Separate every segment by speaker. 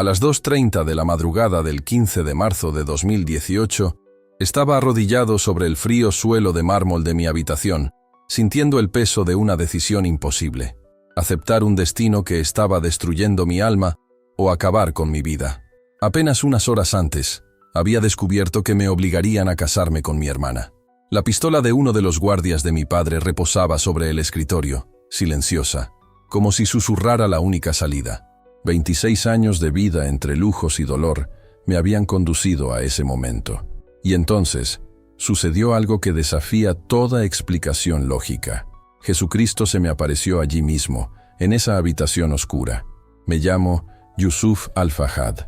Speaker 1: A las 2:30 de la madrugada del 15 de marzo de 2018, estaba arrodillado sobre el frío suelo de mármol de mi habitación, sintiendo el peso de una decisión imposible: aceptar un destino que estaba destruyendo mi alma o acabar con mi vida. Apenas unas horas antes, había descubierto que me obligarían a casarme con mi hermana. La pistola de uno de los guardias de mi padre reposaba sobre el escritorio, silenciosa, como si susurrara la única salida. 26 años de vida entre lujos y dolor me habían conducido a ese momento. Y entonces, sucedió algo que desafía toda explicación lógica. Jesucristo se me apareció allí mismo, en esa habitación oscura. Me llamo Yusuf Al-Fahad.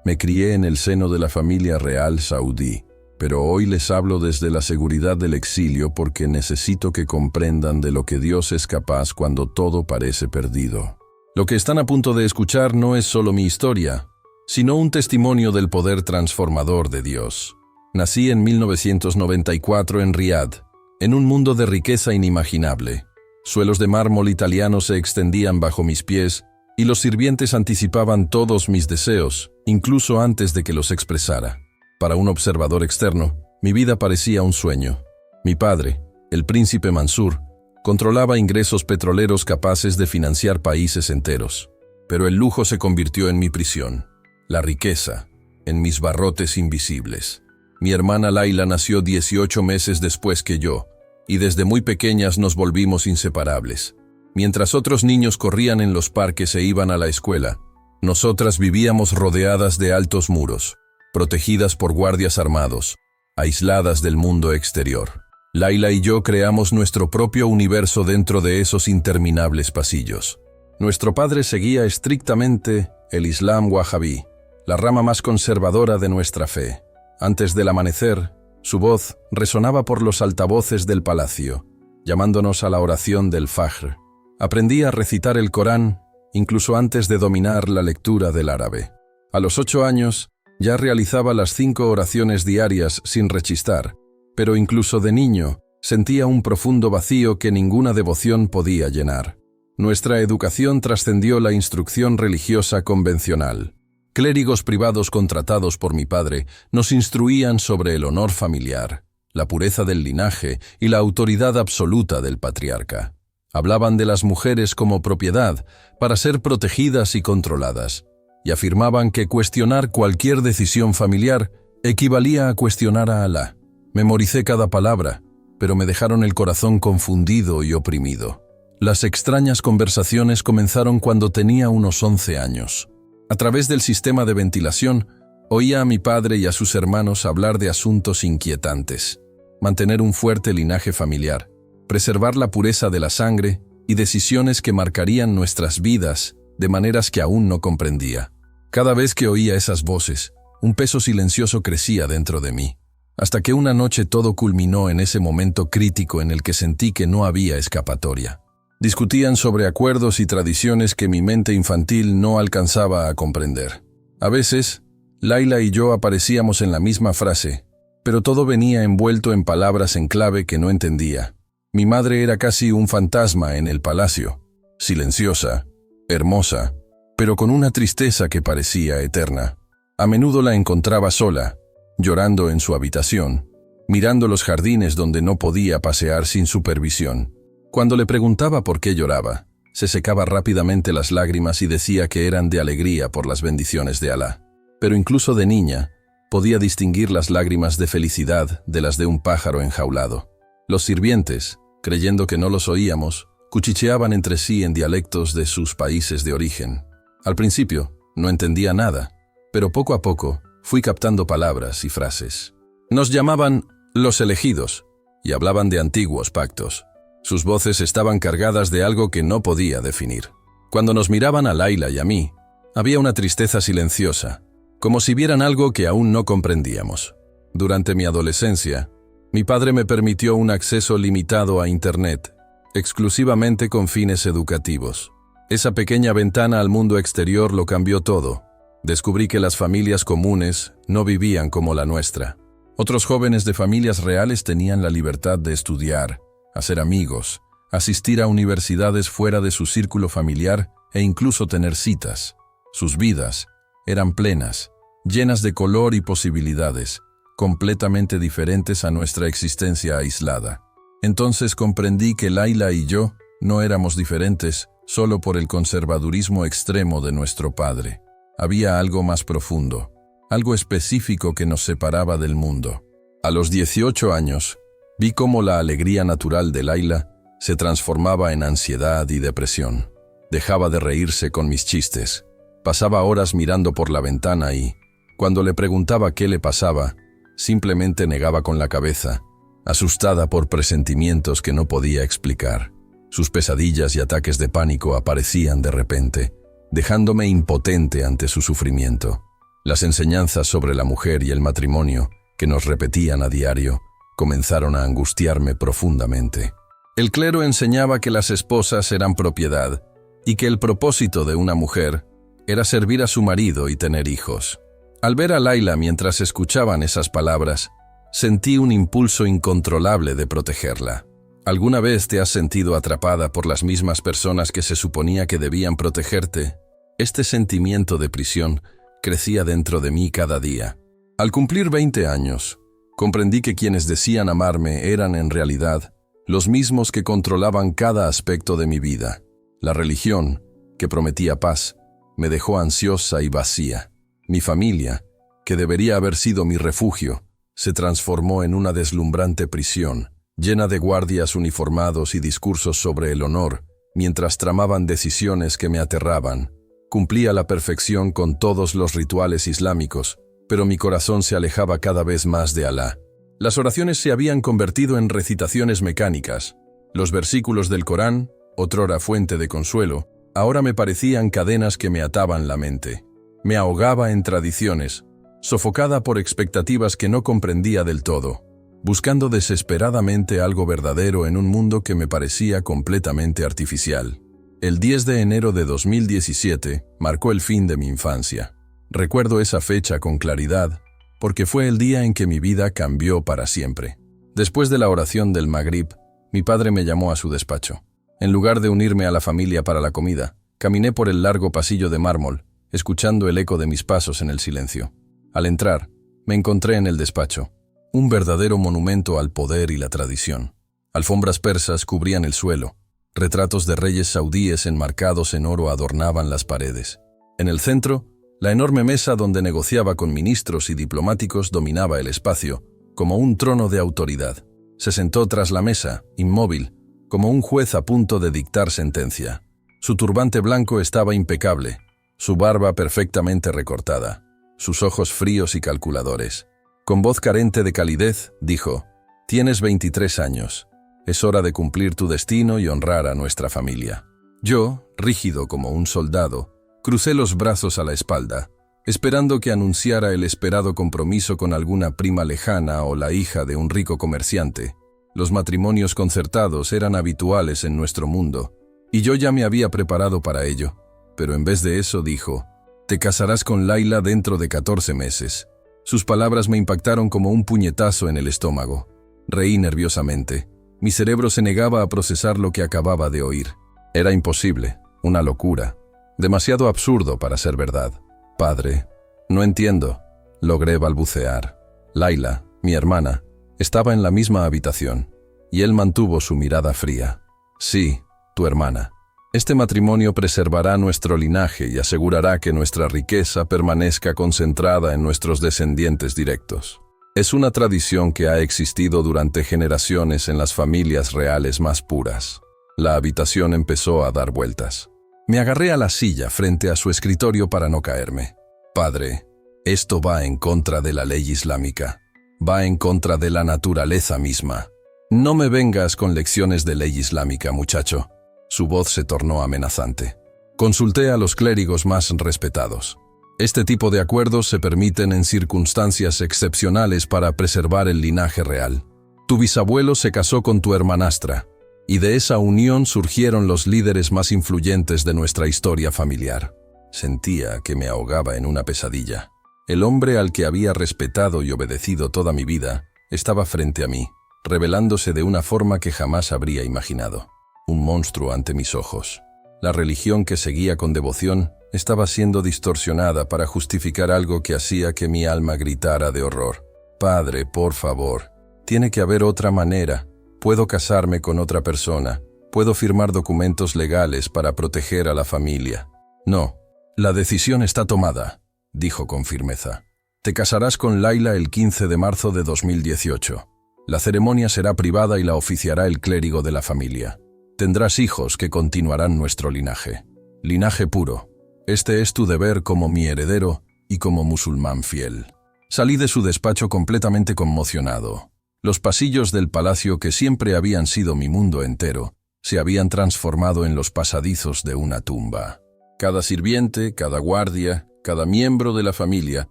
Speaker 1: Me crié en el seno de la familia real saudí, pero hoy les hablo desde la seguridad del exilio porque necesito que comprendan de lo que Dios es capaz cuando todo parece perdido. Lo que están a punto de escuchar no es solo mi historia, sino un testimonio del poder transformador de Dios. Nací en 1994 en Riad, en un mundo de riqueza inimaginable. Suelos de mármol italiano se extendían bajo mis pies y los sirvientes anticipaban todos mis deseos, incluso antes de que los expresara. Para un observador externo, mi vida parecía un sueño. Mi padre, el príncipe Mansur, controlaba ingresos petroleros capaces de financiar países enteros. Pero el lujo se convirtió en mi prisión, la riqueza, en mis barrotes invisibles. Mi hermana Laila nació 18 meses después que yo, y desde muy pequeñas nos volvimos inseparables. Mientras otros niños corrían en los parques e iban a la escuela, nosotras vivíamos rodeadas de altos muros, protegidas por guardias armados, aisladas del mundo exterior. Laila y yo creamos nuestro propio universo dentro de esos interminables pasillos. Nuestro padre seguía estrictamente el Islam Wahhabí, la rama más conservadora de nuestra fe. Antes del amanecer, su voz resonaba por los altavoces del palacio, llamándonos a la oración del Fajr. Aprendí a recitar el Corán, incluso antes de dominar la lectura del árabe. A los 8 años, ya realizaba las 5 oraciones diarias sin rechistar, pero incluso de niño sentía un profundo vacío que ninguna devoción podía llenar. Nuestra educación trascendió la instrucción religiosa convencional. Clérigos privados contratados por mi padre nos instruían sobre el honor familiar, la pureza del linaje y la autoridad absoluta del patriarca. Hablaban de las mujeres como propiedad para ser protegidas y controladas, y afirmaban que cuestionar cualquier decisión familiar equivalía a cuestionar a Alá. Memoricé cada palabra, pero me dejaron el corazón confundido y oprimido. Las extrañas conversaciones comenzaron cuando tenía unos 11 años. A través del sistema de ventilación, oía a mi padre y a sus hermanos hablar de asuntos inquietantes: mantener un fuerte linaje familiar, preservar la pureza de la sangre y decisiones que marcarían nuestras vidas de maneras que aún no comprendía. Cada vez que oía esas voces, un peso silencioso crecía dentro de mí, hasta que una noche todo culminó en ese momento crítico en el que sentí que no había escapatoria. Discutían sobre acuerdos y tradiciones que mi mente infantil no alcanzaba a comprender. A veces, Laila y yo aparecíamos en la misma frase, pero todo venía envuelto en palabras en clave que no entendía. Mi madre era casi un fantasma en el palacio, silenciosa, hermosa, pero con una tristeza que parecía eterna. A menudo la encontraba sola, llorando en su habitación, mirando los jardines donde no podía pasear sin supervisión. Cuando le preguntaba por qué lloraba, se secaba rápidamente las lágrimas y decía que eran de alegría por las bendiciones de Alá. Pero incluso de niña, podía distinguir las lágrimas de felicidad de las de un pájaro enjaulado. Los sirvientes, creyendo que no los oíamos, cuchicheaban entre sí en dialectos de sus países de origen. Al principio, no entendía nada, pero poco a poco fui captando palabras y frases. Nos llamaban los elegidos y hablaban de antiguos pactos. Sus voces estaban cargadas de algo que no podía definir. Cuando nos miraban a Laila y a mí, había una tristeza silenciosa, como si vieran algo que aún no comprendíamos. Durante mi adolescencia, mi padre me permitió un acceso limitado a Internet, exclusivamente con fines educativos. Esa pequeña ventana al mundo exterior lo cambió todo. Descubrí que las familias comunes no vivían como la nuestra. Otros jóvenes de familias reales tenían la libertad de estudiar, hacer amigos, asistir a universidades fuera de su círculo familiar e incluso tener citas. Sus vidas Eran plenas, llenas de color y posibilidades, completamente diferentes a nuestra existencia aislada. Entonces comprendí que Laila y yo no éramos diferentes solo por el conservadurismo extremo de nuestro padre. Había algo más profundo, algo específico que nos separaba del mundo. A los 18 años, vi cómo la alegría natural de Laila se transformaba en ansiedad y depresión. Dejaba de reírse con mis chistes. Pasaba horas mirando por la ventana y, cuando le preguntaba qué le pasaba, simplemente negaba con la cabeza, asustada por presentimientos que no podía explicar. Sus pesadillas y ataques de pánico aparecían de repente, dejándome impotente ante su sufrimiento. Las enseñanzas sobre la mujer y el matrimonio, que nos repetían a diario, comenzaron a angustiarme profundamente. El clero enseñaba que las esposas eran propiedad y que el propósito de una mujer era servir a su marido y tener hijos. Al ver a Laila mientras escuchaban esas palabras, sentí un impulso incontrolable de protegerla. ¿Alguna vez te has sentido atrapada por las mismas personas que se suponía que debían protegerte? Este sentimiento de prisión crecía dentro de mí cada día. Al cumplir 20 años, comprendí que quienes decían amarme eran en realidad los mismos que controlaban cada aspecto de mi vida. La religión, que prometía paz, me dejó ansiosa y vacía. Mi familia, que debería haber sido mi refugio, se transformó en una deslumbrante prisión, llena de guardias uniformados y discursos sobre el honor, mientras tramaban decisiones que me aterraban. Cumplía a la perfección con todos los rituales islámicos, pero mi corazón se alejaba cada vez más de Alá. Las oraciones se habían convertido en recitaciones mecánicas. Los versículos del Corán, otrora fuente de consuelo, ahora me parecían cadenas que me ataban la mente. Me ahogaba en tradiciones, sofocada por expectativas que no comprendía del todo, buscando desesperadamente algo verdadero en un mundo que me parecía completamente artificial. El 10 de enero de 2017 marcó el fin de mi infancia. Recuerdo esa fecha con claridad, porque fue el día en que mi vida cambió para siempre. Después de la oración del Magrib, mi padre me llamó a su despacho. En lugar de unirme a la familia para la comida, caminé por el largo pasillo de mármol, escuchando el eco de mis pasos en el silencio. Al entrar, me encontré en el despacho, un verdadero monumento al poder y la tradición. Alfombras persas cubrían el suelo, retratos de reyes saudíes enmarcados en oro adornaban las paredes. En el centro, la enorme mesa donde negociaba con ministros y diplomáticos dominaba el espacio, como un trono de autoridad. Se sentó tras la mesa, inmóvil, como un juez a punto de dictar sentencia. Su turbante blanco estaba impecable, su barba perfectamente recortada, sus ojos fríos y calculadores. Con voz carente de calidez, dijo: «Tienes 23 años. Es hora de cumplir tu destino y honrar a nuestra familia». Yo, rígido como un soldado, crucé los brazos a la espalda, esperando que anunciara el esperado compromiso con alguna prima lejana o la hija de un rico comerciante. Los matrimonios concertados eran habituales en nuestro mundo, y yo ya me había preparado para ello. Pero en vez de eso dijo: «Te casarás con Laila dentro de 14 meses». Sus palabras me impactaron como un puñetazo en el estómago. Reí nerviosamente. Mi cerebro se negaba a procesar lo que acababa de oír. Era imposible, una locura, demasiado absurdo para ser verdad. «Padre, no entiendo», logré balbucear. Laila, mi hermana, estaba en la misma habitación, y él mantuvo su mirada fría. «Sí, tu hermana. Este matrimonio preservará nuestro linaje y asegurará que nuestra riqueza permanezca concentrada en nuestros descendientes directos. Es una tradición que ha existido durante generaciones en las familias reales más puras». La habitación empezó a dar vueltas. Me agarré a la silla frente a su escritorio para no caerme. «Padre, esto va en contra de la ley islámica. Va en contra de la naturaleza misma. No me vengas con lecciones de ley islámica, muchacho». Su voz se tornó amenazante. Consulté a los clérigos más respetados. Este tipo de acuerdos se permiten en circunstancias excepcionales para preservar el linaje real. Tu bisabuelo se casó con tu hermanastra, y de esa unión surgieron los líderes más influyentes de nuestra historia familiar. Sentía que me ahogaba en una pesadilla. El hombre al que había respetado y obedecido toda mi vida estaba frente a mí, revelándose de una forma que jamás habría imaginado. Un monstruo ante mis ojos. La religión que seguía con devoción estaba siendo distorsionada para justificar algo que hacía que mi alma gritara de horror. Padre, por favor, tiene que haber otra manera. Puedo casarme con otra persona. Puedo firmar documentos legales para proteger a la familia. No, la decisión está tomada, dijo con firmeza. Te casarás con Laila el 15 de marzo de 2018. La ceremonia será privada y la oficiará el clérigo de la familia. Tendrás hijos que continuarán nuestro linaje. Linaje puro. Este es tu deber como mi heredero y como musulmán fiel. Salí de su despacho completamente conmocionado. Los pasillos del palacio, que siempre habían sido mi mundo entero, se habían transformado en los pasadizos de una tumba. Cada sirviente, cada guardia, cada miembro de la familia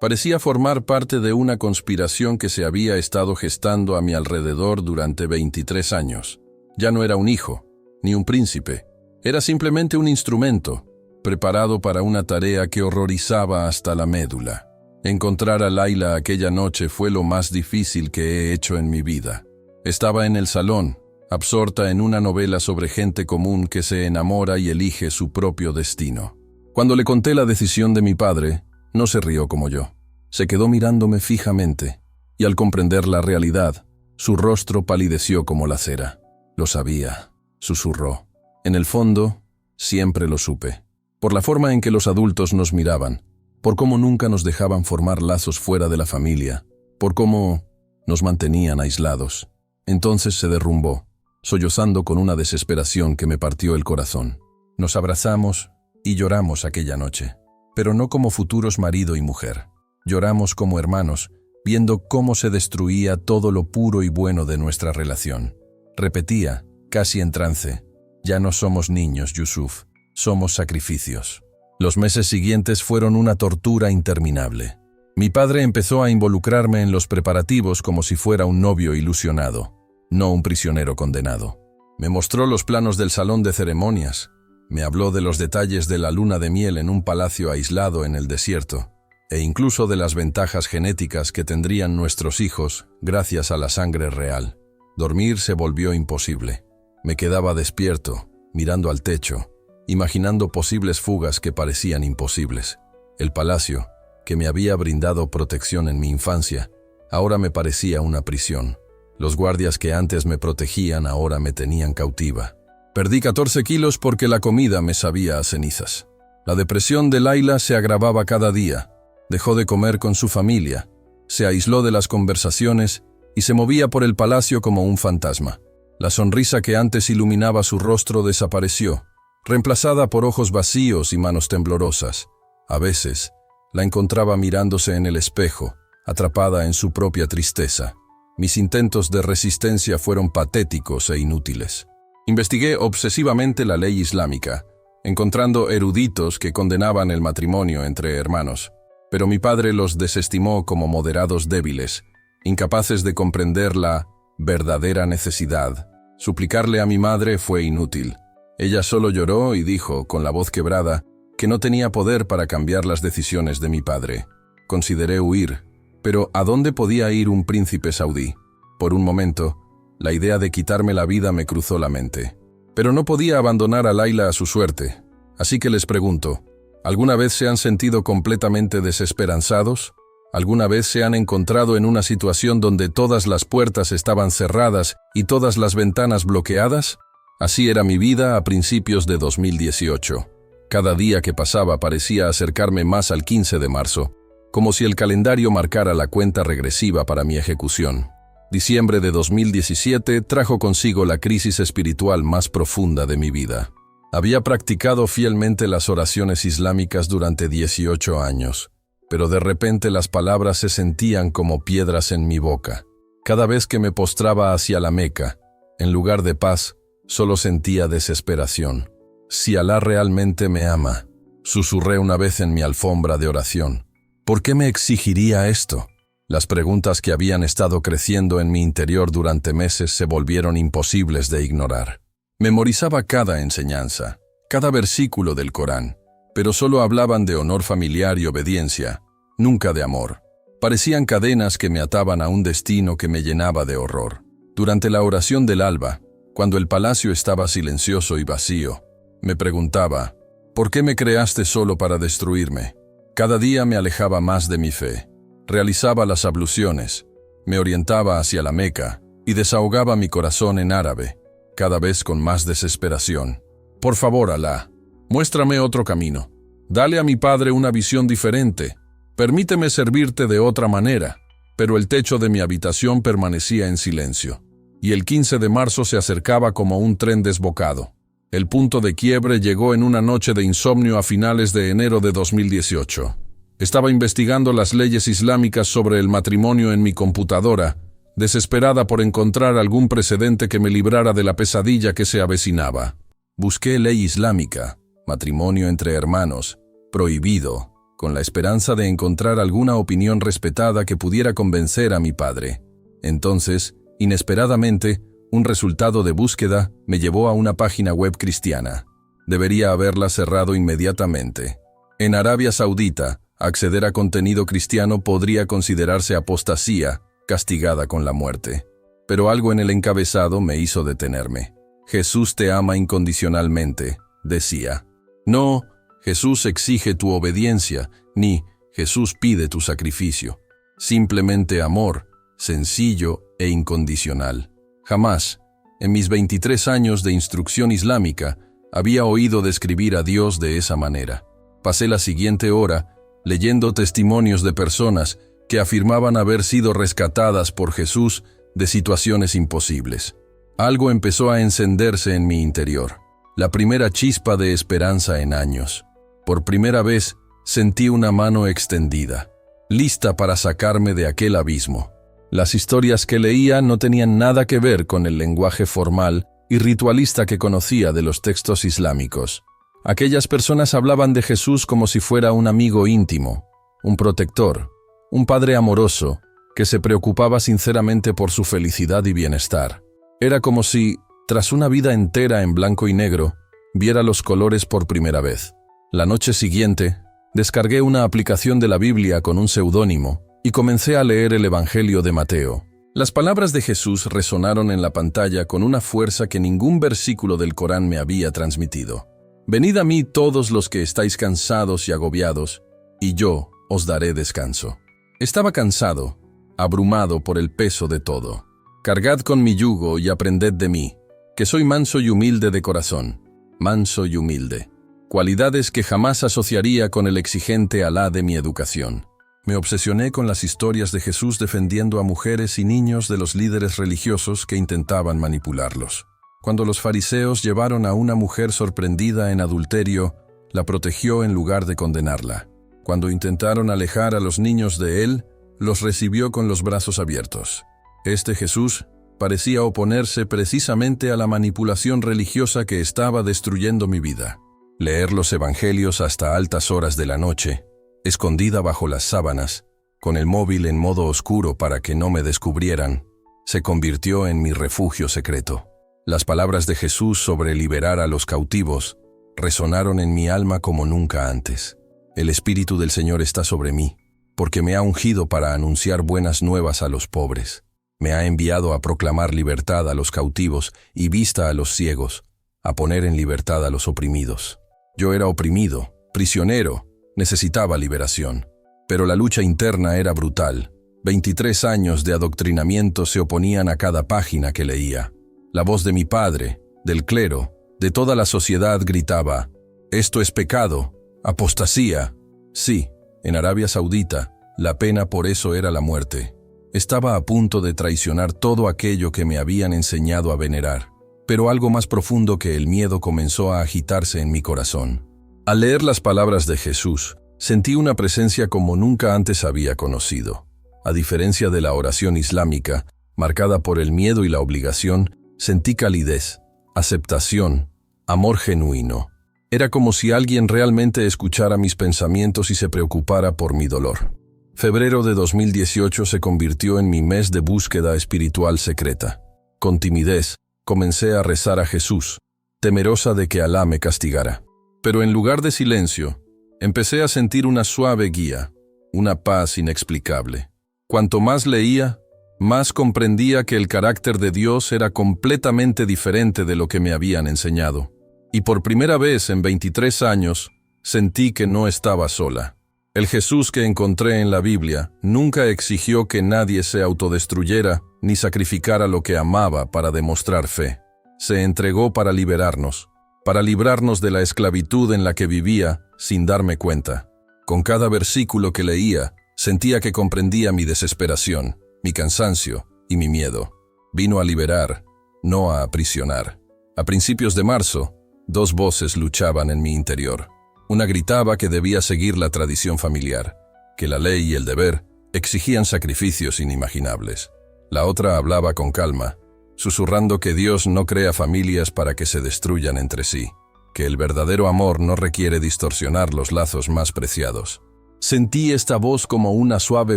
Speaker 1: parecía formar parte de una conspiración que se había estado gestando a mi alrededor durante 23 años. Ya no era un hijo, ni un príncipe. Era simplemente un instrumento, preparado para una tarea que horrorizaba hasta la médula. Encontrar a Laila aquella noche fue lo más difícil que he hecho en mi vida. Estaba en el salón, absorta en una novela sobre gente común que se enamora y elige su propio destino. Cuando le conté la decisión de mi padre, no se rió como yo. Se quedó mirándome fijamente, y al comprender la realidad, su rostro palideció como la cera. Lo sabía, susurró. En el fondo, siempre lo supe. Por la forma en que los adultos nos miraban, por cómo nunca nos dejaban formar lazos fuera de la familia, por cómo nos mantenían aislados. Entonces se derrumbó, sollozando con una desesperación que me partió el corazón. Nos abrazamos y lloramos aquella noche, pero no como futuros marido y mujer. Lloramos como hermanos, viendo cómo se destruía todo lo puro y bueno de nuestra relación. Repetía, casi en trance, ya no somos niños, Yusuf, somos sacrificios. Los meses siguientes fueron una tortura interminable. Mi padre empezó a involucrarme en los preparativos como si fuera un novio ilusionado, no un prisionero condenado. Me mostró los planos del salón de ceremonias, me habló de los detalles de la luna de miel en un palacio aislado en el desierto, e incluso de las ventajas genéticas que tendrían nuestros hijos gracias a la sangre real. Dormir se volvió imposible. Me quedaba despierto, mirando al techo, imaginando posibles fugas que parecían imposibles. El palacio, que me había brindado protección en mi infancia, ahora me parecía una prisión. Los guardias que antes me protegían ahora me tenían cautiva. Perdí 14 kilos porque la comida me sabía a cenizas. La depresión de Laila se agravaba cada día. Dejó de comer con su familia, se aisló de las conversaciones y se movía por el palacio como un fantasma. La sonrisa que antes iluminaba su rostro desapareció, reemplazada por ojos vacíos y manos temblorosas. A veces, la encontraba mirándose en el espejo, atrapada en su propia tristeza. Mis intentos de resistencia fueron patéticos e inútiles. Investigué obsesivamente la ley islámica, encontrando eruditos que condenaban el matrimonio entre hermanos, pero mi padre los desestimó como moderados débiles, incapaces de comprender la verdadera necesidad. Suplicarle a mi madre fue inútil. Ella solo lloró y dijo, con la voz quebrada, que no tenía poder para cambiar las decisiones de mi padre. Consideré huir, pero ¿a dónde podía ir un príncipe saudí? Por un momento, la idea de quitarme la vida me cruzó la mente. Pero no podía abandonar a Laila a su suerte, así que les pregunto, ¿alguna vez se han sentido completamente desesperanzados? ¿Alguna vez se han encontrado en una situación donde todas las puertas estaban cerradas y todas las ventanas bloqueadas? Así era mi vida a principios de 2018. Cada día que pasaba parecía acercarme más al 15 de marzo, como si el calendario marcara la cuenta regresiva para mi ejecución. Diciembre de 2017 trajo consigo la crisis espiritual más profunda de mi vida. Había practicado fielmente las oraciones islámicas durante 18 años, pero de repente las palabras se sentían como piedras en mi boca. Cada vez que me postraba hacia la Meca, en lugar de paz, solo sentía desesperación. Si Alá realmente me ama, susurré una vez en mi alfombra de oración, ¿por qué me exigiría esto? Las preguntas que habían estado creciendo en mi interior durante meses se volvieron imposibles de ignorar. Memorizaba cada enseñanza, cada versículo del Corán, pero solo hablaban de honor familiar y obediencia, nunca de amor. Parecían cadenas que me ataban a un destino que me llenaba de horror. Durante la oración del alba, cuando el palacio estaba silencioso y vacío, Me preguntaba, ¿por qué me creaste solo para destruirme? Cada día me alejaba más de mi fe. Realizaba las abluciones, me orientaba hacia la Meca y desahogaba mi corazón en árabe, cada vez con más desesperación. Por favor, Alá, muéstrame otro camino. Dale a mi padre una visión diferente. Permíteme servirte de otra manera. Pero el techo de mi habitación permanecía en silencio. Y el 15 de marzo se acercaba como un tren desbocado. El punto de quiebre llegó en una noche de insomnio a finales de enero de 2018. Estaba investigando las leyes islámicas sobre el matrimonio en mi computadora, desesperada por encontrar algún precedente que me librara de la pesadilla que se avecinaba. Busqué ley islámica, matrimonio entre hermanos, prohibido, con la esperanza de encontrar alguna opinión respetada que pudiera convencer a mi padre. Entonces, inesperadamente, un resultado de búsqueda me llevó a una página web cristiana. Debería haberla cerrado inmediatamente. En Arabia Saudita, acceder a contenido cristiano podría considerarse apostasía, castigada con la muerte. Pero algo en el encabezado me hizo detenerme. Jesús te ama incondicionalmente, decía. No, Jesús exige tu obediencia, ni Jesús pide tu sacrificio. Simplemente amor, sencillo e incondicional. Jamás, en mis 23 años de instrucción islámica, había oído describir a Dios de esa manera. Pasé la siguiente hora leyendo testimonios de personas que afirmaban haber sido rescatadas por Jesús de situaciones imposibles. Algo empezó a encenderse en mi interior, la primera chispa de esperanza en años. Por primera vez sentí una mano extendida, lista para sacarme de aquel abismo. Las historias que leía no tenían nada que ver con el lenguaje formal y ritualista que conocía de los textos islámicos. Aquellas personas hablaban de Jesús como si fuera un amigo íntimo, un protector, un padre amoroso que se preocupaba sinceramente por su felicidad y bienestar. Era como si, tras una vida entera en blanco y negro, viera los colores por primera vez. La noche siguiente, descargué una aplicación de la Biblia con un seudónimo y comencé a leer el Evangelio de Mateo. Las palabras de Jesús resonaron en la pantalla con una fuerza que ningún versículo del Corán me había transmitido. Venid a mí todos los que estáis cansados y agobiados, y yo os daré descanso. Estaba cansado, abrumado por el peso de todo. Cargad con mi yugo y aprended de mí, que soy manso y humilde de corazón. Manso y humilde. Cualidades que jamás asociaría con el exigente Alá de mi educación. Me obsesioné con las historias de Jesús defendiendo a mujeres y niños de los líderes religiosos que intentaban manipularlos. Cuando los fariseos llevaron a una mujer sorprendida en adulterio, la protegió en lugar de condenarla. Cuando intentaron alejar a los niños de él, los recibió con los brazos abiertos. Este Jesús parecía oponerse precisamente a la manipulación religiosa que estaba destruyendo mi vida. Leer los evangelios hasta altas horas de la noche, escondida bajo las sábanas, con el móvil en modo oscuro para que no me descubrieran, se convirtió en mi refugio secreto. Las palabras de Jesús sobre liberar a los cautivos resonaron en mi alma como nunca antes. El Espíritu del Señor está sobre mí, porque me ha ungido para anunciar buenas nuevas a los pobres. Me ha enviado a proclamar libertad a los cautivos y vista a los ciegos, a poner en libertad a los oprimidos. Yo era oprimido, prisionero, necesitaba liberación. Pero la lucha interna era brutal. 23 años de adoctrinamiento se oponían a cada página que leía. La voz de mi padre, del clero, de toda la sociedad gritaba: «Esto es pecado, apostasía». Sí, en Arabia Saudita, la pena por eso era la muerte. Estaba a punto de traicionar todo aquello que me habían enseñado a venerar. Pero algo más profundo que el miedo comenzó a agitarse en mi corazón. Al leer las palabras de Jesús, sentí una presencia como nunca antes había conocido. A diferencia de la oración islámica, marcada por el miedo y la obligación, sentí calidez, aceptación, amor genuino. Era como si alguien realmente escuchara mis pensamientos y se preocupara por mi dolor. Febrero de 2018 se convirtió en mi mes de búsqueda espiritual secreta. Con timidez, comencé a rezar a Jesús, temerosa de que Alá me castigara. Pero en lugar de silencio, empecé a sentir una suave guía, una paz inexplicable. Cuanto más leía, más comprendía que el carácter de Dios era completamente diferente de lo que me habían enseñado. Y por primera vez en 23 años, sentí que no estaba sola. El Jesús que encontré en la Biblia nunca exigió que nadie se autodestruyera ni sacrificara lo que amaba para demostrar fe. Se entregó para liberarnos, para librarnos de la esclavitud en la que vivía sin darme cuenta. Con cada versículo que leía, sentía que comprendía mi desesperación, mi cansancio y mi miedo. Vino a liberar, no a aprisionar. A principios de marzo, dos voces luchaban en mi interior. Una gritaba que debía seguir la tradición familiar, que la ley y el deber exigían sacrificios inimaginables. La otra hablaba con calma, susurrando que Dios no crea familias para que se destruyan entre sí, que el verdadero amor no requiere distorsionar los lazos más preciados. Sentí esta voz como una suave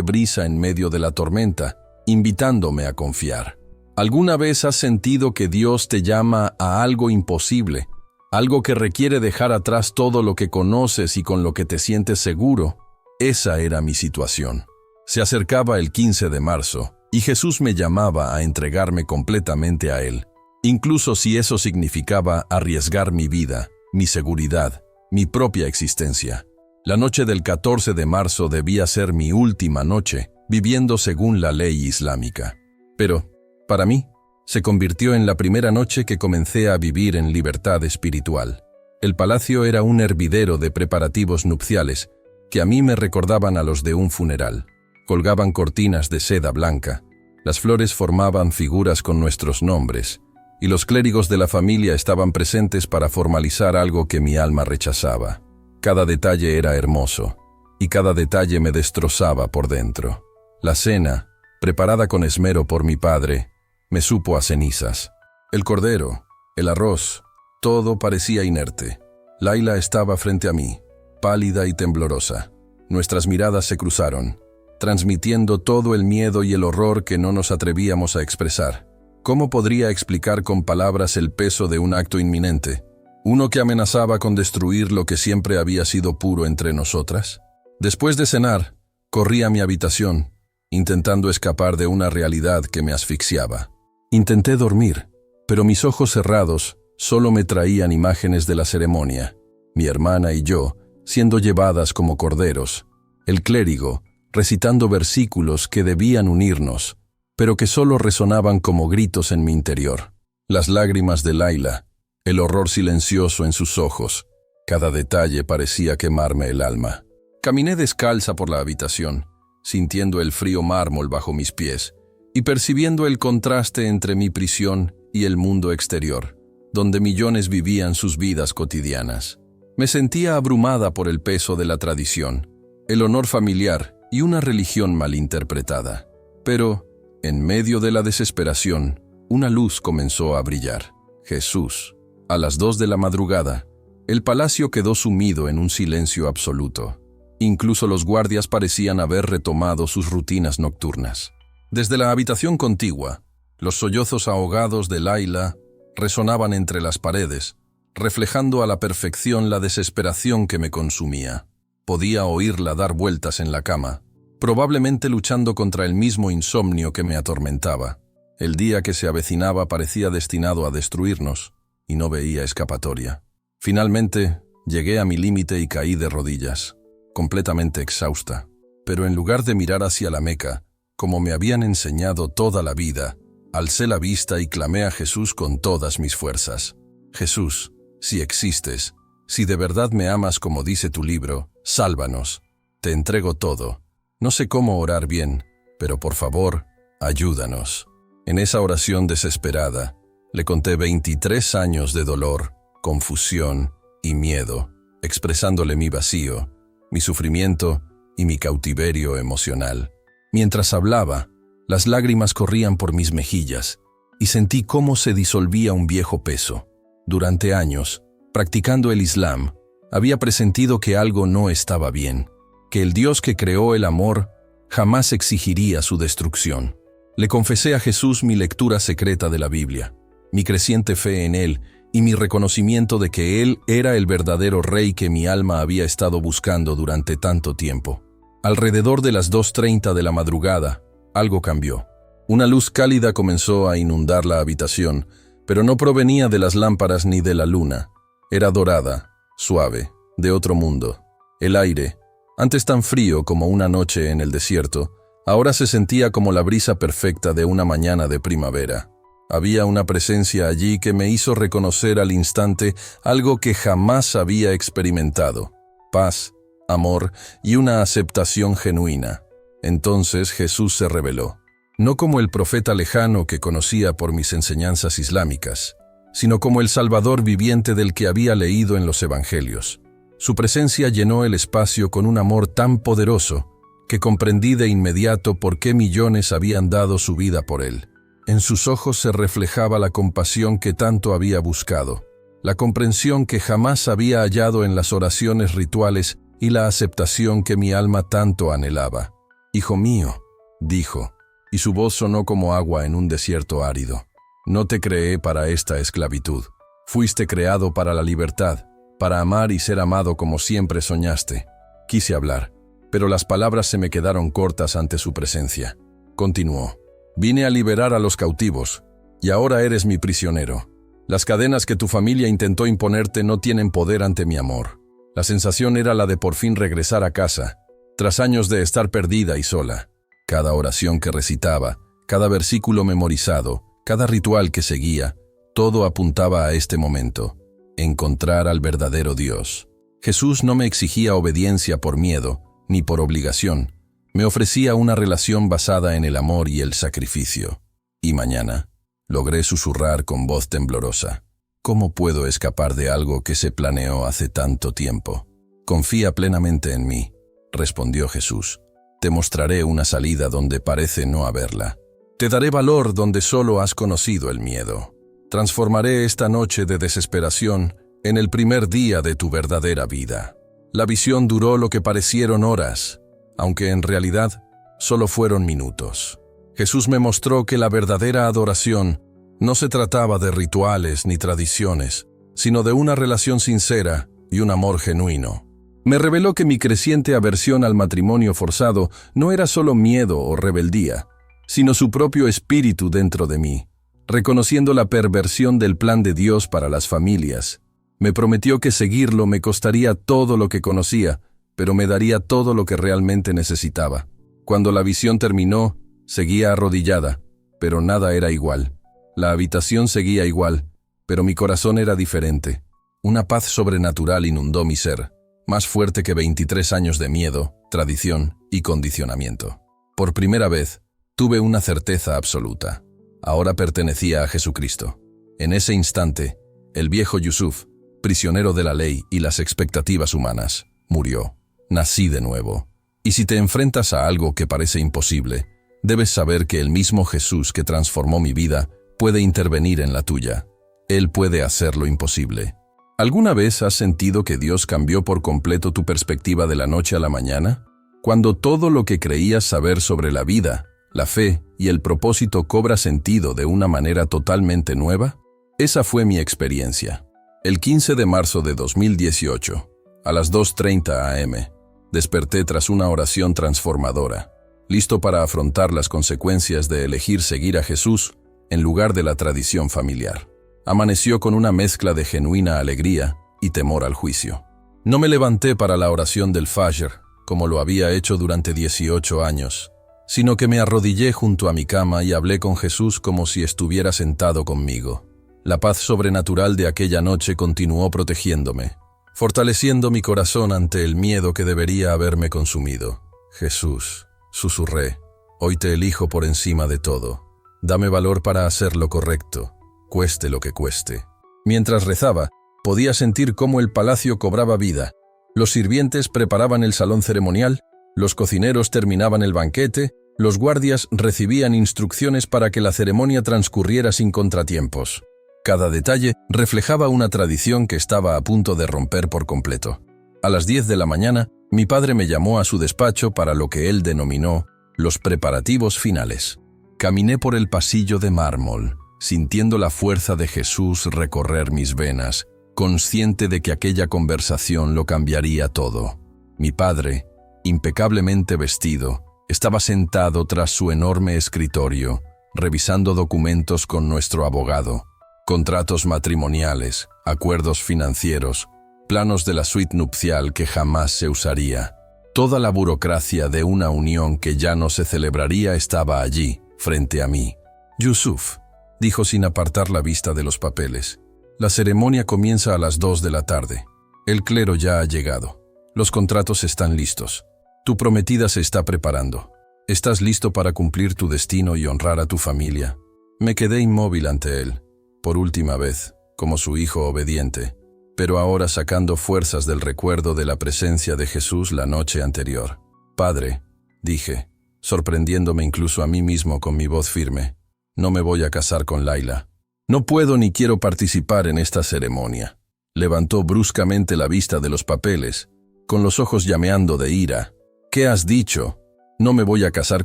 Speaker 1: brisa en medio de la tormenta, invitándome a confiar. ¿Alguna vez has sentido que Dios te llama a algo imposible? Algo que requiere dejar atrás todo lo que conoces y con lo que te sientes seguro. Esa era mi situación. Se acercaba el 15 de marzo y Jesús me llamaba a entregarme completamente a Él, incluso si eso significaba arriesgar mi vida, mi seguridad, mi propia existencia. La noche del 14 de marzo debía ser mi última noche, viviendo según la ley islámica. Pero, para mí, se convirtió en la primera noche que comencé a vivir en libertad espiritual. El palacio era un hervidero de preparativos nupciales que a mí me recordaban a los de un funeral. Colgaban cortinas de seda blanca, las flores formaban figuras con nuestros nombres, y los clérigos de la familia estaban presentes para formalizar algo que mi alma rechazaba. Cada detalle era hermoso, y cada detalle me destrozaba por dentro. La cena, preparada con esmero por mi padre, me supo a cenizas. El cordero, el arroz, todo parecía inerte. Laila estaba frente a mí, pálida y temblorosa. Nuestras miradas se cruzaron, transmitiendo todo el miedo y el horror que no nos atrevíamos a expresar. ¿Cómo podría explicar con palabras el peso de un acto inminente? Uno que amenazaba con destruir lo que siempre había sido puro entre nosotras. Después de cenar, corrí a mi habitación, intentando escapar de una realidad que me asfixiaba. Intenté dormir, pero mis ojos cerrados solo me traían imágenes de la ceremonia. Mi hermana y yo, siendo llevadas como corderos. El clérigo, recitando versículos que debían unirnos, pero que solo resonaban como gritos en mi interior. Las lágrimas de Laila, el horror silencioso en sus ojos. Cada detalle parecía quemarme el alma. Caminé descalza por la habitación, sintiendo el frío mármol bajo mis pies, y percibiendo el contraste entre mi prisión y el mundo exterior, donde millones vivían sus vidas cotidianas. Me sentía abrumada por el peso de la tradición, el honor familiar y una religión malinterpretada. Pero, en medio de la desesperación, una luz comenzó a brillar. Jesús. A las 2 de la madrugada, el palacio quedó sumido en un silencio absoluto. Incluso los guardias parecían haber retomado sus rutinas nocturnas. Desde la habitación contigua, los sollozos ahogados de Laila resonaban entre las paredes, reflejando a la perfección la desesperación que me consumía. Podía oírla dar vueltas en la cama, probablemente luchando contra el mismo insomnio que me atormentaba. El día que se avecinaba parecía destinado a destruirnos, y no veía escapatoria. Finalmente, llegué a mi límite y caí de rodillas, completamente exhausta. Pero en lugar de mirar hacia la Meca, como me habían enseñado toda la vida, alcé la vista y clamé a Jesús con todas mis fuerzas. Jesús, si existes, si de verdad me amas como dice tu libro, sálvanos. Te entrego todo. No sé cómo orar bien, pero por favor, ayúdanos. En esa oración desesperada, le conté 23 años de dolor, confusión y miedo, expresándole mi vacío, mi sufrimiento y mi cautiverio emocional. Mientras hablaba, las lágrimas corrían por mis mejillas y sentí cómo se disolvía un viejo peso. Durante años, practicando el Islam, había presentido que algo no estaba bien, que el Dios que creó el amor jamás exigiría su destrucción. Le confesé a Jesús mi lectura secreta de la Biblia, mi creciente fe en Él y mi reconocimiento de que Él era el verdadero Rey que mi alma había estado buscando durante tanto tiempo. Alrededor de las 2:30 de la madrugada, algo cambió. Una luz cálida comenzó a inundar la habitación, pero no provenía de las lámparas ni de la luna. Era dorada, suave, de otro mundo. El aire, antes tan frío como una noche en el desierto, ahora se sentía como la brisa perfecta de una mañana de primavera. Había una presencia allí que me hizo reconocer al instante algo que jamás había experimentado: paz, amor y una aceptación genuina. Entonces Jesús se reveló, no como el profeta lejano que conocía por mis enseñanzas islámicas, sino como el Salvador viviente del que había leído en los Evangelios. Su presencia llenó el espacio con un amor tan poderoso que comprendí de inmediato por qué millones habían dado su vida por él. En sus ojos se reflejaba la compasión que tanto había buscado, la comprensión que jamás había hallado en las oraciones rituales y la aceptación que mi alma tanto anhelaba. «Hijo mío», dijo, y su voz sonó como agua en un desierto árido. «No te creé para esta esclavitud. Fuiste creado para la libertad, para amar y ser amado como siempre soñaste». Quise hablar, pero las palabras se me quedaron cortas ante su presencia. Continuó: «Vine a liberar a los cautivos, y ahora eres mi prisionero. Las cadenas que tu familia intentó imponerte no tienen poder ante mi amor». La sensación era la de por fin regresar a casa, tras años de estar perdida y sola. Cada oración que recitaba, cada versículo memorizado, cada ritual que seguía, todo apuntaba a este momento: encontrar al verdadero Dios. Jesús no me exigía obediencia por miedo, ni por obligación. Me ofrecía una relación basada en el amor y el sacrificio. Y mañana, logré susurrar con voz temblorosa: «¿Cómo puedo escapar de algo que se planeó hace tanto tiempo?» «Confía plenamente en mí», respondió Jesús. «Te mostraré una salida donde parece no haberla. Te daré valor donde solo has conocido el miedo. Transformaré esta noche de desesperación en el primer día de tu verdadera vida». La visión duró lo que parecieron horas, aunque en realidad solo fueron minutos. Jesús me mostró que la verdadera adoración no se trataba de rituales ni tradiciones, sino de una relación sincera y un amor genuino. Me reveló que mi creciente aversión al matrimonio forzado no era solo miedo o rebeldía, sino su propio espíritu dentro de mí, reconociendo la perversión del plan de Dios para las familias. Me prometió que seguirlo me costaría todo lo que conocía, pero me daría todo lo que realmente necesitaba. Cuando la visión terminó, seguía arrodillada, pero nada era igual. La habitación seguía igual, pero mi corazón era diferente. Una paz sobrenatural inundó mi ser, más fuerte que 23 años de miedo, tradición y condicionamiento. Por primera vez, tuve una certeza absoluta. Ahora pertenecía a Jesucristo. En ese instante, el viejo Yusuf, prisionero de la ley y las expectativas humanas, murió. Nací de nuevo. Y si te enfrentas a algo que parece imposible, debes saber que el mismo Jesús que transformó mi vida puede intervenir en la tuya. Él puede hacer lo imposible. ¿Alguna vez has sentido que Dios cambió por completo tu perspectiva de la noche a la mañana? Cuando todo lo que creías saber sobre la vida, la fe y el propósito cobra sentido de una manera totalmente nueva. Esa fue mi experiencia. El 15 de marzo de 2018, a las 2:30 am, desperté tras una oración transformadora, listo para afrontar las consecuencias de elegir seguir a Jesús en lugar de la tradición familiar. Amaneció con una mezcla de genuina alegría y temor al juicio. No me levanté para la oración del Fajr, como lo había hecho durante 18 años, sino que me arrodillé junto a mi cama y hablé con Jesús como si estuviera sentado conmigo. La paz sobrenatural de aquella noche continuó protegiéndome, fortaleciendo mi corazón ante el miedo que debería haberme consumido. «Jesús», susurré, «hoy te elijo por encima de todo. Dame valor para hacer lo correcto, cueste lo que cueste». Mientras rezaba, podía sentir cómo el palacio cobraba vida. Los sirvientes preparaban el salón ceremonial, los cocineros terminaban el banquete, los guardias recibían instrucciones para que la ceremonia transcurriera sin contratiempos. Cada detalle reflejaba una tradición que estaba a punto de romper por completo. A las 10 de la mañana, mi padre me llamó a su despacho para lo que él denominó los preparativos finales. Caminé por el pasillo de mármol, sintiendo la fuerza de Jesús recorrer mis venas, consciente de que aquella conversación lo cambiaría todo. Mi padre, impecablemente vestido, estaba sentado tras su enorme escritorio, revisando documentos con nuestro abogado, contratos matrimoniales, acuerdos financieros, planos de la suite nupcial que jamás se usaría. Toda la burocracia de una unión que ya no se celebraría estaba allí, frente a mí. «Yusuf», dijo sin apartar la vista de los papeles, «la ceremonia comienza a las 2 de la tarde. El clero ya ha llegado. Los contratos están listos. Tu prometida se está preparando. ¿Estás listo para cumplir tu destino y honrar a tu familia?» Me quedé inmóvil ante él, por última vez, como su hijo obediente, pero ahora sacando fuerzas del recuerdo de la presencia de Jesús la noche anterior. «Padre», dije, sorprendiéndome incluso a mí mismo con mi voz firme, «no me voy a casar con Laila. No puedo ni quiero participar en esta ceremonia». Levantó bruscamente la vista de los papeles, con los ojos llameando de ira. «¿Qué has dicho? No me voy a casar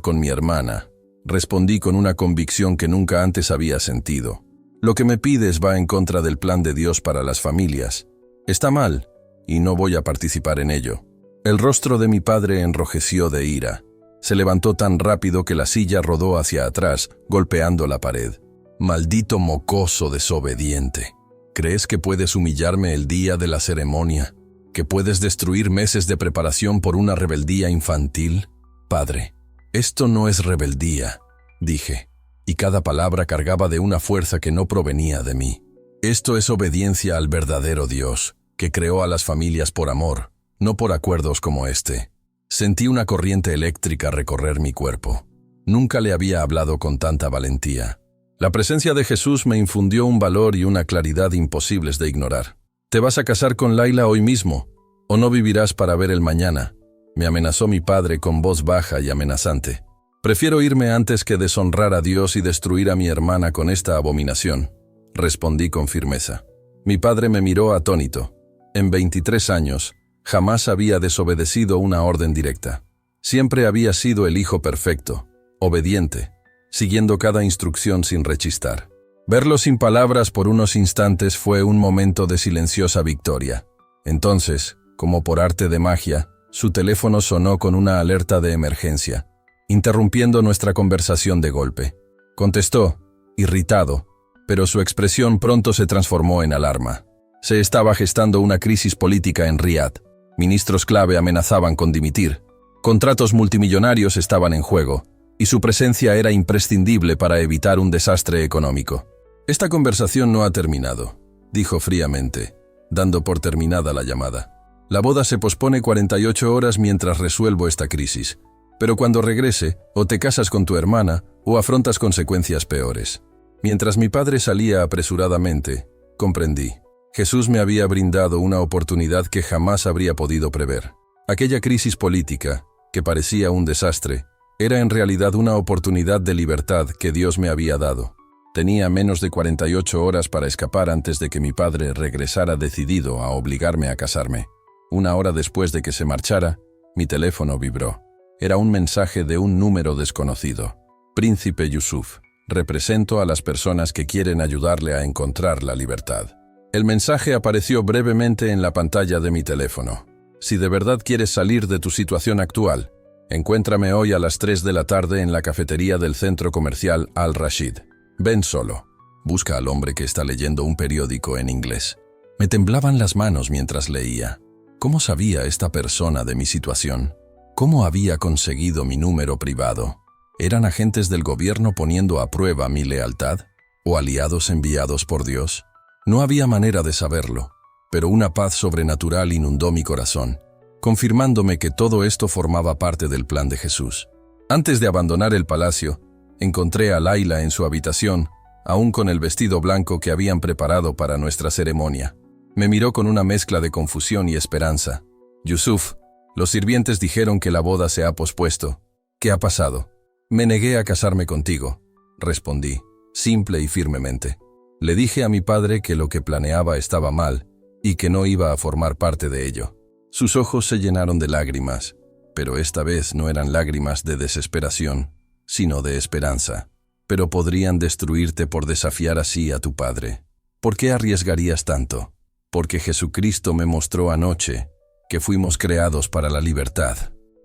Speaker 1: con mi hermana», respondí con una convicción que nunca antes había sentido. «Lo que me pides va en contra del plan de Dios para las familias. Está mal, y no voy a participar en ello». El rostro de mi padre enrojeció de ira. Se levantó tan rápido que la silla rodó hacia atrás, golpeando la pared. «Maldito mocoso desobediente. ¿Crees que puedes humillarme el día de la ceremonia? ¿Que puedes destruir meses de preparación por una rebeldía infantil? Padre, esto no es rebeldía», dije, y cada palabra cargaba de una fuerza que no provenía de mí. «Esto es obediencia al verdadero Dios, que creó a las familias por amor, no por acuerdos como este». Sentí una corriente eléctrica recorrer mi cuerpo. Nunca le había hablado con tanta valentía. La presencia de Jesús me infundió un valor y una claridad imposibles de ignorar. «Te vas a casar con Laila hoy mismo, o no vivirás para ver el mañana», me amenazó mi padre con voz baja y amenazante. «Prefiero irme antes que deshonrar a Dios y destruir a mi hermana con esta abominación», respondí con firmeza. Mi padre me miró atónito. En 23 años, jamás había desobedecido una orden directa. Siempre había sido el hijo perfecto, obediente, siguiendo cada instrucción sin rechistar. Verlo sin palabras por unos instantes fue un momento de silenciosa victoria. Entonces, como por arte de magia, su teléfono sonó con una alerta de emergencia, interrumpiendo nuestra conversación de golpe. Contestó, irritado, pero su expresión pronto se transformó en alarma. Se estaba gestando una crisis política en Riad. Ministros clave amenazaban con dimitir. Contratos multimillonarios estaban en juego, y su presencia era imprescindible para evitar un desastre económico. «Esta conversación no ha terminado», dijo fríamente, dando por terminada la llamada. «La boda se pospone 48 horas mientras resuelvo esta crisis, pero cuando regrese, o te casas con tu hermana, o afrontas consecuencias peores». Mientras mi padre salía apresuradamente, comprendí. Jesús me había brindado una oportunidad que jamás habría podido prever. Aquella crisis política, que parecía un desastre, era en realidad una oportunidad de libertad que Dios me había dado. Tenía menos de 48 horas para escapar antes de que mi padre regresara decidido a obligarme a casarme. Una hora después de que se marchara, mi teléfono vibró. Era un mensaje de un número desconocido. «Príncipe Yusuf, represento a las personas que quieren ayudarle a encontrar la libertad». El mensaje apareció brevemente en la pantalla de mi teléfono. «Si de verdad quieres salir de tu situación actual, encuéntrame hoy a las 3 de la tarde en la cafetería del centro comercial Al-Rashid. Ven solo. Busca al hombre que está leyendo un periódico en inglés». Me temblaban las manos mientras leía. ¿Cómo sabía esta persona de mi situación? ¿Cómo había conseguido mi número privado? ¿Eran agentes del gobierno poniendo a prueba mi lealtad? ¿O aliados enviados por Dios? No había manera de saberlo, pero una paz sobrenatural inundó mi corazón, confirmándome que todo esto formaba parte del plan de Jesús. Antes de abandonar el palacio, encontré a Laila en su habitación, aún con el vestido blanco que habían preparado para nuestra ceremonia. Me miró con una mezcla de confusión y esperanza. «Yusuf, los sirvientes dijeron que la boda se ha pospuesto. ¿Qué ha pasado?» «Me negué a casarme contigo», respondí, simple y firmemente. Le dije a mi padre que lo que planeaba estaba mal y que no iba a formar parte de ello. Sus ojos se llenaron de lágrimas, pero esta vez no eran lágrimas de desesperación, sino de esperanza. «Pero podrían destruirte por desafiar así a tu padre. ¿Por qué arriesgarías tanto?» «Porque Jesucristo me mostró anoche que fuimos creados para la libertad,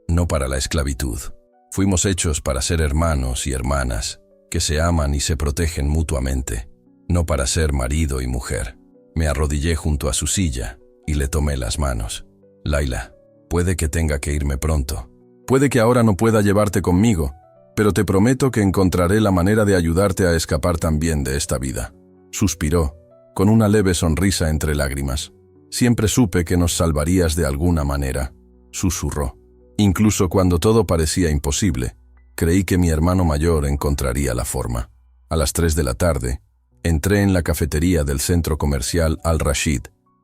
Speaker 1: no para la esclavitud. Fuimos hechos para ser hermanos y hermanas, que se aman y se protegen mutuamente, no para ser marido y mujer». Me arrodillé junto a su silla y le tomé las manos. Laila, puede que tenga que irme pronto. Puede que ahora no pueda llevarte conmigo, pero te prometo que encontraré la manera de ayudarte a escapar también de esta vida. Suspiró, con una leve sonrisa entre lágrimas. Siempre supe que nos salvarías de alguna manera, susurró. Incluso cuando todo parecía imposible, creí que mi hermano mayor encontraría la forma. A las 3 de la tarde, entré en la cafetería del centro comercial Al-Rashid,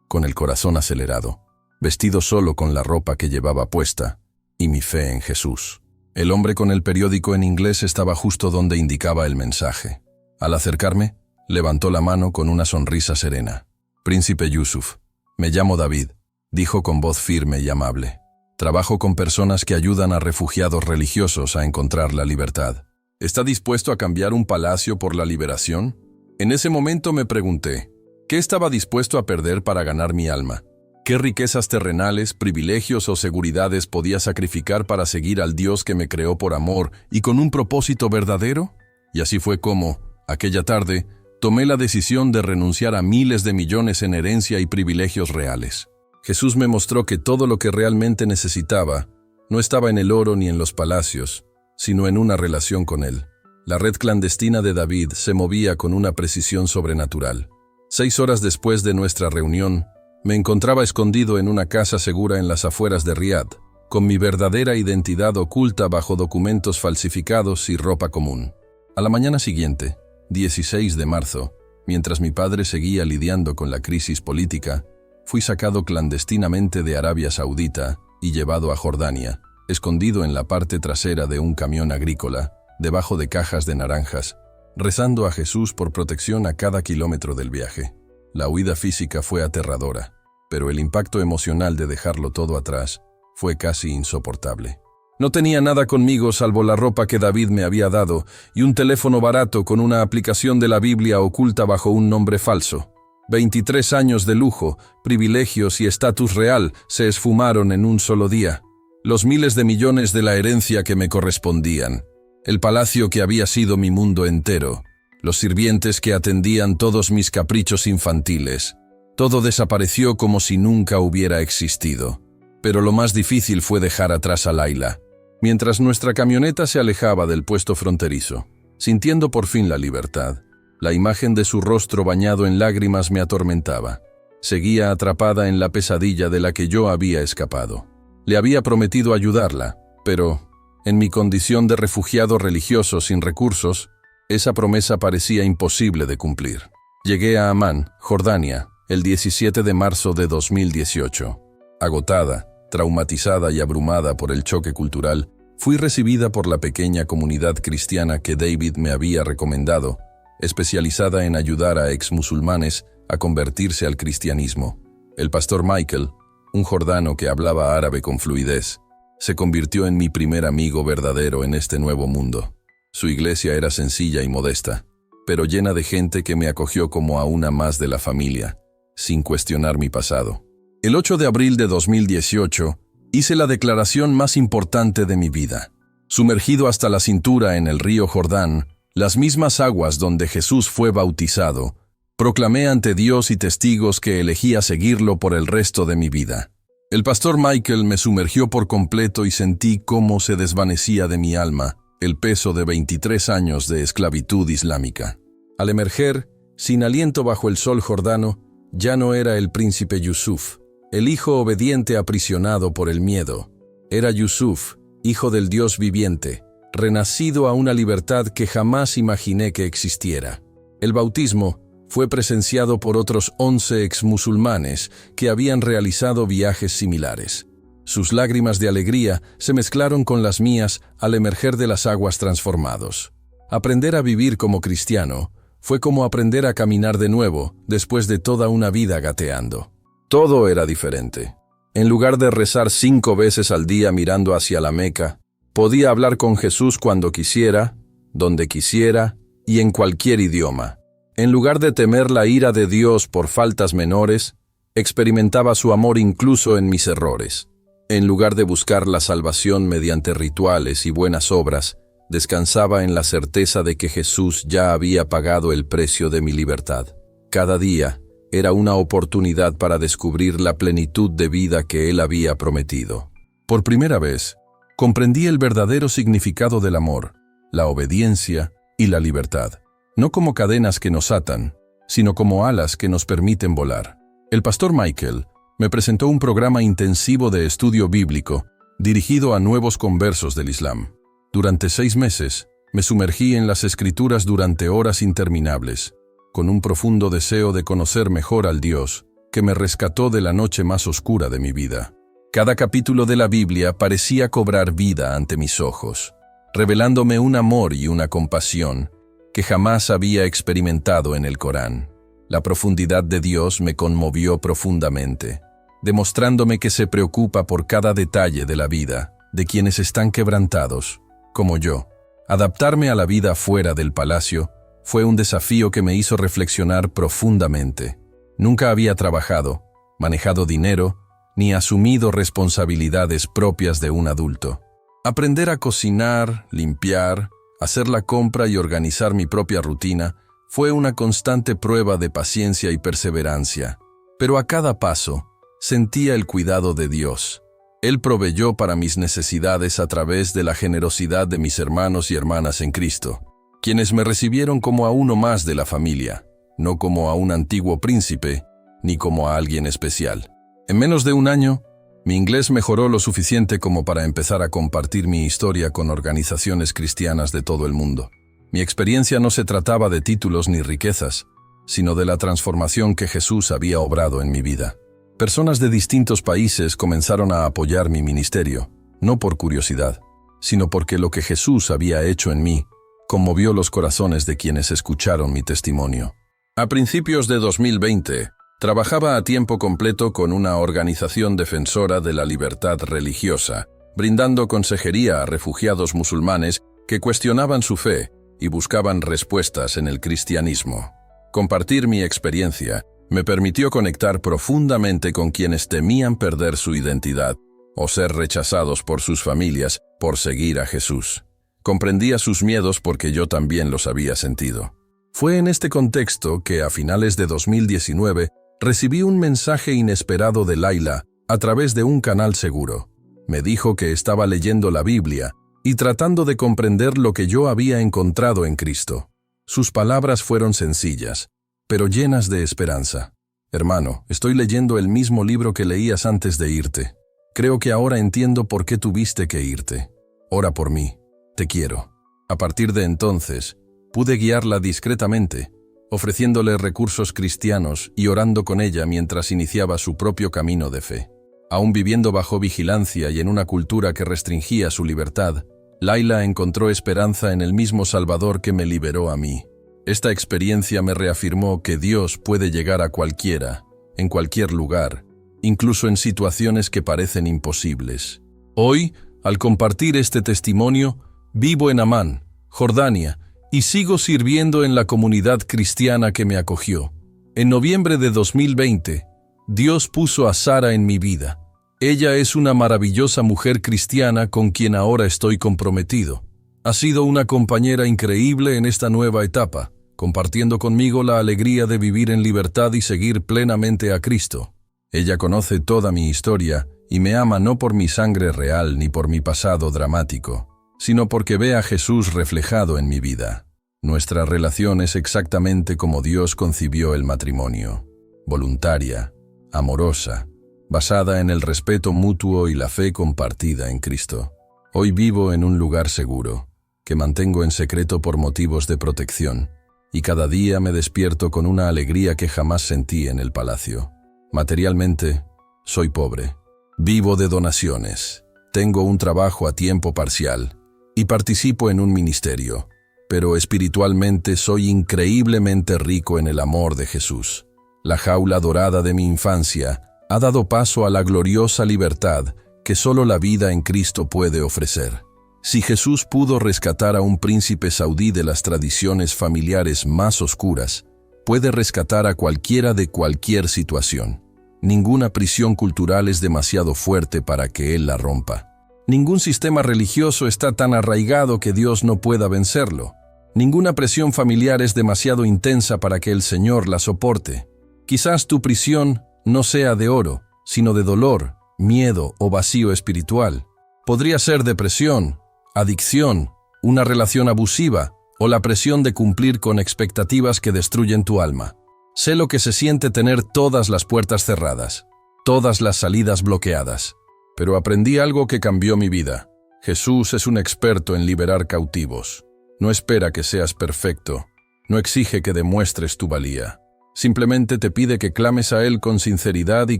Speaker 1: con el corazón acelerado, vestido solo con la ropa que llevaba puesta, y mi fe en Jesús. El hombre con el periódico en inglés estaba justo donde indicaba el mensaje. Al acercarme, levantó la mano con una sonrisa serena. «Príncipe Yusuf, me llamo David», dijo con voz firme y amable. «Trabajo con personas que ayudan a refugiados religiosos a encontrar la libertad. ¿Está dispuesto a cambiar un palacio por la liberación?». En ese momento me pregunté, ¿qué estaba dispuesto a perder para ganar mi alma? ¿Qué riquezas terrenales, privilegios o seguridades podía sacrificar para seguir al Dios que me creó por amor y con un propósito verdadero? Y así fue como, aquella tarde, tomé la decisión de renunciar a miles de millones en herencia y privilegios reales. Jesús me mostró que todo lo que realmente necesitaba no estaba en el oro ni en los palacios, sino en una relación con Él. La red clandestina de David se movía con una precisión sobrenatural. 6 horas después de nuestra reunión, me encontraba escondido en una casa segura en las afueras de Riad, con mi verdadera identidad oculta bajo documentos falsificados y ropa común. A la mañana siguiente, 16 de marzo, mientras mi padre seguía lidiando con la crisis política, fui sacado clandestinamente de Arabia Saudita y llevado a Jordania, escondido en la parte trasera de un camión agrícola, debajo de cajas de naranjas, rezando a Jesús por protección a cada kilómetro del viaje. La huida física fue aterradora, pero el impacto emocional de dejarlo todo atrás fue casi insoportable. No tenía nada conmigo salvo la ropa que David me había dado y un teléfono barato con una aplicación de la Biblia oculta bajo un nombre falso. 23 años de lujo, privilegios y estatus real se esfumaron en un solo día. Los miles de millones de la herencia que me correspondían. El palacio que había sido mi mundo entero. Los sirvientes que atendían todos mis caprichos infantiles. Todo desapareció como si nunca hubiera existido. Pero lo más difícil fue dejar atrás a Laila. Mientras nuestra camioneta se alejaba del puesto fronterizo, sintiendo por fin la libertad, la imagen de su rostro bañado en lágrimas me atormentaba. Seguía atrapada en la pesadilla de la que yo había escapado. Le había prometido ayudarla, pero, en mi condición de refugiado religioso sin recursos, esa promesa parecía imposible de cumplir. Llegué a Amán, Jordania, el 17 de marzo de 2018. Agotada, traumatizada y abrumada por el choque cultural, fui recibida por la pequeña comunidad cristiana que David me había recomendado, especializada en ayudar a ex-musulmanes a convertirse al cristianismo. El pastor Michael, un jordano que hablaba árabe con fluidez, se convirtió en mi primer amigo verdadero en este nuevo mundo. Su iglesia era sencilla y modesta, pero llena de gente que me acogió como a una más de la familia, sin cuestionar mi pasado. El 8 de abril de 2018, hice la declaración más importante de mi vida. Sumergido hasta la cintura en el río Jordán, las mismas aguas donde Jesús fue bautizado, proclamé ante Dios y testigos que elegía seguirlo por el resto de mi vida. El pastor Michael me sumergió por completo y sentí cómo se desvanecía de mi alma el peso de 23 años de esclavitud islámica. Al emerger, sin aliento bajo el sol jordano, ya no era el príncipe Yusuf, el hijo obediente aprisionado por el miedo. Era Yusuf, hijo del Dios viviente, renacido a una libertad que jamás imaginé que existiera. El bautismo fue presenciado por otros 11 ex-musulmanes que habían realizado viajes similares. Sus lágrimas de alegría se mezclaron con las mías al emerger de las aguas transformados. Aprender a vivir como cristiano fue como aprender a caminar de nuevo después de toda una vida gateando. Todo era diferente. En lugar de rezar 5 veces al día mirando hacia la Meca, podía hablar con Jesús cuando quisiera, donde quisiera y en cualquier idioma. En lugar de temer la ira de Dios por faltas menores, experimentaba su amor incluso en mis errores. En lugar de buscar la salvación mediante rituales y buenas obras, descansaba en la certeza de que Jesús ya había pagado el precio de mi libertad. Cada día, Era una oportunidad para descubrir la plenitud de vida que Él había prometido. Por primera vez, comprendí el verdadero significado del amor, la obediencia y la libertad, no como cadenas que nos atan, sino como alas que nos permiten volar. El pastor Michael me presentó un programa intensivo de estudio bíblico dirigido a nuevos conversos del Islam. Durante 6 meses, me sumergí en las Escrituras durante horas interminables, con un profundo deseo de conocer mejor al Dios que me rescató de la noche más oscura de mi vida. Cada capítulo de la Biblia parecía cobrar vida ante mis ojos, revelándome un amor y una compasión que jamás había experimentado en el Corán. La profundidad de Dios me conmovió profundamente, demostrándome que se preocupa por cada detalle de la vida de quienes están quebrantados, como yo. Adaptarme a la vida fuera del palacio fue un desafío que me hizo reflexionar profundamente. Nunca había trabajado, manejado dinero, ni asumido responsabilidades propias de un adulto. Aprender a cocinar, limpiar, hacer la compra y organizar mi propia rutina fue una constante prueba de paciencia y perseverancia. Pero a cada paso, sentía el cuidado de Dios. Él proveyó para mis necesidades a través de la generosidad de mis hermanos y hermanas en Cristo, quienes me recibieron como a uno más de la familia, no como a un antiguo príncipe, ni como a alguien especial. En menos de un año, mi inglés mejoró lo suficiente como para empezar a compartir mi historia con organizaciones cristianas de todo el mundo. Mi experiencia no se trataba de títulos ni riquezas, sino de la transformación que Jesús había obrado en mi vida. Personas de distintos países comenzaron a apoyar mi ministerio, no por curiosidad, sino porque lo que Jesús había hecho en mí conmovió los corazones de quienes escucharon mi testimonio. A principios de 2020, trabajaba a tiempo completo con una organización defensora de la libertad religiosa, brindando consejería a refugiados musulmanes que cuestionaban su fe y buscaban respuestas en el cristianismo. Compartir mi experiencia me permitió conectar profundamente con quienes temían perder su identidad o ser rechazados por sus familias por seguir a Jesús. Comprendía sus miedos porque yo también los había sentido. Fue en este contexto que a finales de 2019 recibí un mensaje inesperado de Laila a través de un canal seguro. Me dijo que estaba leyendo la Biblia y tratando de comprender lo que yo había encontrado en Cristo. Sus palabras fueron sencillas, pero llenas de esperanza. Hermano, estoy leyendo el mismo libro que leías antes de irte. Creo que ahora entiendo por qué tuviste que irte. Ora por mí. Te quiero. A partir de entonces, pude guiarla discretamente, ofreciéndole recursos cristianos y orando con ella mientras iniciaba su propio camino de fe. Aún viviendo bajo vigilancia y en una cultura que restringía su libertad, Laila encontró esperanza en el mismo Salvador que me liberó a mí. Esta experiencia me reafirmó que Dios puede llegar a cualquiera, en cualquier lugar, incluso en situaciones que parecen imposibles. Hoy, al compartir este testimonio, vivo en Amán, Jordania, y sigo sirviendo en la comunidad cristiana que me acogió. En noviembre de 2020, Dios puso a Sara en mi vida. Ella es una maravillosa mujer cristiana con quien ahora estoy comprometido. Ha sido una compañera increíble en esta nueva etapa, compartiendo conmigo la alegría de vivir en libertad y seguir plenamente a Cristo. Ella conoce toda mi historia y me ama no por mi sangre real ni por mi pasado dramático, sino porque ve a Jesús reflejado en mi vida. Nuestra relación es exactamente como Dios concibió el matrimonio: voluntaria, amorosa, basada en el respeto mutuo y la fe compartida en Cristo. Hoy vivo en un lugar seguro, que mantengo en secreto por motivos de protección, y cada día me despierto con una alegría que jamás sentí en el palacio. Materialmente, soy pobre. Vivo de donaciones. Tengo un trabajo a tiempo parcial y participo en un ministerio, pero espiritualmente soy increíblemente rico en el amor de Jesús. La jaula dorada de mi infancia ha dado paso a la gloriosa libertad que solo la vida en Cristo puede ofrecer. Si Jesús pudo rescatar a un príncipe saudí de las tradiciones familiares más oscuras, puede rescatar a cualquiera de cualquier situación. Ninguna prisión cultural es demasiado fuerte para que Él la rompa. Ningún sistema religioso está tan arraigado que Dios no pueda vencerlo. Ninguna presión familiar es demasiado intensa para que el Señor la soporte. Quizás tu prisión no sea de oro, sino de dolor, miedo o vacío espiritual. Podría ser depresión, adicción, una relación abusiva o la presión de cumplir con expectativas que destruyen tu alma. Sé lo que se siente tener todas las puertas cerradas, todas las salidas bloqueadas. Pero aprendí algo que cambió mi vida. Jesús es un experto en liberar cautivos. No espera que seas perfecto. No exige que demuestres tu valía. Simplemente te pide que clames a Él con sinceridad y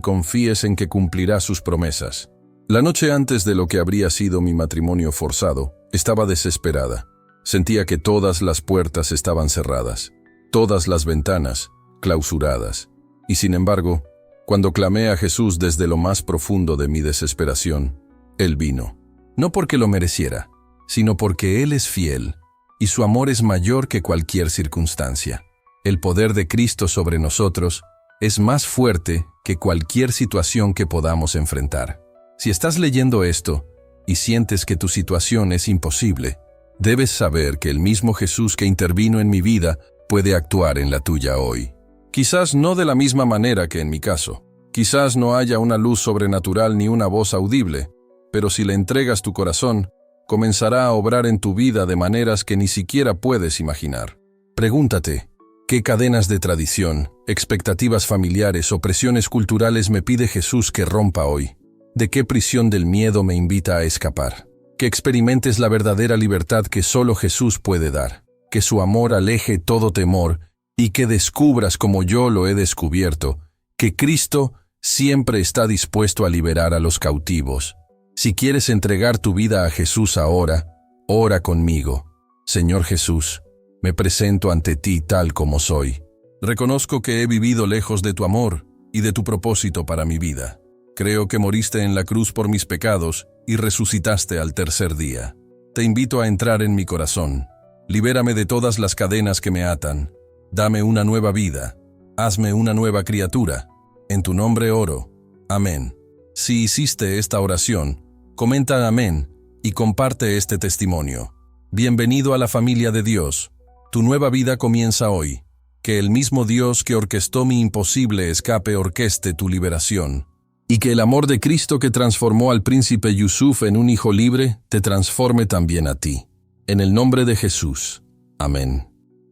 Speaker 1: confíes en que cumplirá sus promesas. La noche antes de lo que habría sido mi matrimonio forzado, estaba desesperada. Sentía que todas las puertas estaban cerradas, todas las ventanas clausuradas. Y sin embargo, cuando clamé a Jesús desde lo más profundo de mi desesperación, Él vino. No porque lo mereciera, sino porque Él es fiel, y su amor es mayor que cualquier circunstancia. El poder de Cristo sobre nosotros es más fuerte que cualquier situación que podamos enfrentar. Si estás leyendo esto y sientes que tu situación es imposible, debes saber que el mismo Jesús que intervino en mi vida puede actuar en la tuya hoy. Quizás no de la misma manera que en mi caso. Quizás no haya una luz sobrenatural ni una voz audible, pero si le entregas tu corazón, comenzará a obrar en tu vida de maneras que ni siquiera puedes imaginar. Pregúntate, ¿qué cadenas de tradición, expectativas familiares o presiones culturales me pide Jesús que rompa hoy? ¿De qué prisión del miedo me invita a escapar? Que experimentes la verdadera libertad que solo Jesús puede dar, que su amor aleje todo temor y que descubras, como yo lo he descubierto, que Cristo siempre está dispuesto a liberar a los cautivos. Si quieres entregar tu vida a Jesús ahora, ora conmigo. Señor Jesús, me presento ante ti tal como soy. Reconozco que he vivido lejos de tu amor y de tu propósito para mi vida. Creo que moriste en la cruz por mis pecados y resucitaste al tercer día. Te invito a entrar en mi corazón. Libérame de todas las cadenas que me atan. Dame una nueva vida. Hazme una nueva criatura. En tu nombre oro. Amén. Si hiciste esta oración, comenta amén y comparte este testimonio. Bienvenido a la familia de Dios. Tu nueva vida comienza hoy. Que el mismo Dios que orquestó mi imposible escape orqueste tu liberación. Y que el amor de Cristo que transformó al príncipe Yusuf en un hijo libre, te transforme también a ti. En el nombre de Jesús. Amén.